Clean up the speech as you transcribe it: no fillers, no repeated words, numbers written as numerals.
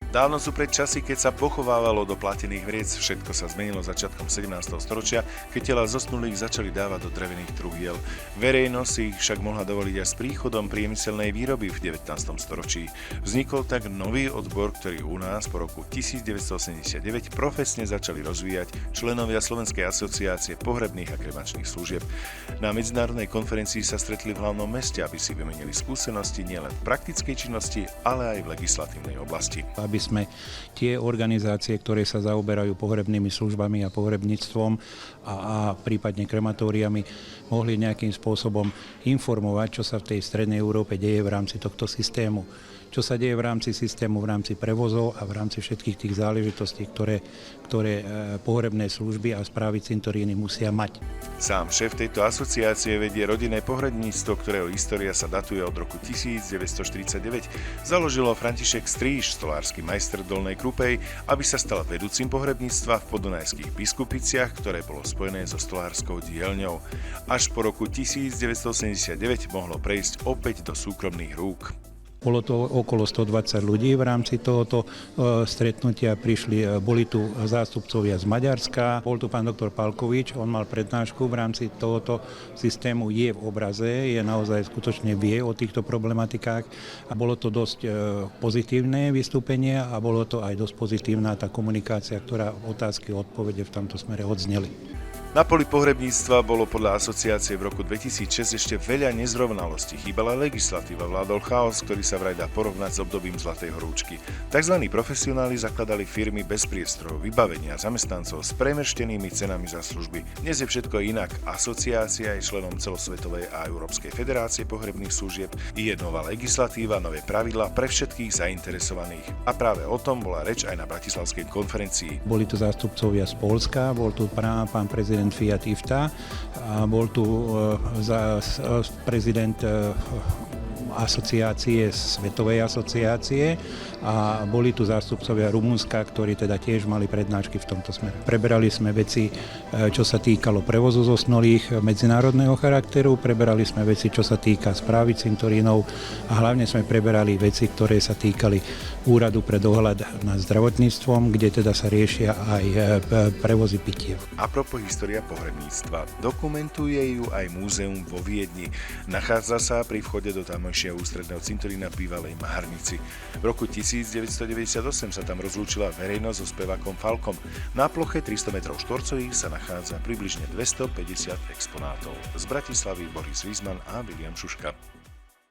Dávno sú pred časy, keď sa pochovávalo do platených vriec, všetko sa zmenilo začiatkom 17. storočia, keď tela zosnulých začali dávať do drevených truhiel. Verejnosť si ich však mohla dovoliť až s príchodom priemyselnej výroby v 19. storočí. Vznikol tak nový odbor, ktorý u nás po roku 1989 profesne začali rozvíjať členovia Slovenskej asociácie pohrebných a kremačných služieb. Na medzinárodnej konferencii sa stretli v hlavnom meste, aby si vymenili skúsenosti nielen v praktickej činnosti, ale aj v legislatívnej oblasti. Aby sme tie organizácie, ktoré sa zaoberajú pohrebnými službami a pohrebníctvom a prípadne krematóriami, mohli nejakým spôsobom informovať, čo sa v tej strednej Európe deje v rámci tohto systému. Čo sa deje v rámci systému, v rámci prevozov a v rámci všetkých tých záležitostí, ktoré pohrebné služby a správy cintoríny musia mať. Sám šéf tejto asociácie vedie rodinné pohrebníctvo, ktorého história sa datuje od roku 1949. Založilo František Stríž, stolársky majster Dolnej Krupej, aby sa stal vedúcim pohrebníctva v podunajských Biskupiciach, ktoré bolo spojené so stolárskou dielňou. Až po roku 1989 mohlo prejsť opäť do súkromných rúk. Bolo to okolo 120 ľudí v rámci tohoto stretnutia. Boli tu zástupcovia z Maďarska, bol tu pán doktor Palkovič, on mal prednášku v rámci tohoto systému, je v obraze, je naozaj skutočne vie o týchto problematikách a bolo to dosť pozitívne vystúpenie a bolo to aj dosť pozitívna tá komunikácia, ktorá otázky a odpovede v tomto smere odzneli. Na poli pohrebníctva bolo podľa asociácie v roku 2006 ešte veľa nezrovnalostí. Chýbala legislatíva, vládol chaos, ktorý sa vraj dá porovnať s obdobím Zlatej horúčky. Takzvaní profesionáli zakladali firmy bez priestorov, vybavenia, zamestnancov s premrštenými cenami za služby. Dnes je všetko inak. Asociácia je členom celosvetovej a Európskej federácie pohrebných služieb, je nová legislatíva, nové pravidlá pre všetkých zainteresovaných. A práve o tom bola reč aj na bratislavskej konferencii. Boli tu zástupcovia z Poľska, bol tu pán prezident Fiat Ifta, a bol tu prezident asociácie, Svetovej asociácie a boli tu zástupcovia Rumunska, ktorí teda tiež mali prednášky v tomto smere. Preberali sme veci, čo sa týkalo prevozu zosnulých medzinárodného charakteru, preberali sme veci, čo sa týka správy cintorínov a hlavne sme preberali veci, ktoré sa týkali Úradu pre dohľad nad zdravotníctvom, kde teda sa riešia aj prevozy pitiev. Apropos história pohrebníctva, dokumentuje ju aj múzeum vo Viedni. Nachádza sa pri vchode do tamojšieho ústredného cintorína v bývalej Maharnici. V roku 1998 sa tam rozlúčila verejnosť so spevákom Falkom. Na ploche 300 m2 sa nachádza približne 250 exponátov. Z Bratislavy Boris Rizman a William Šuška.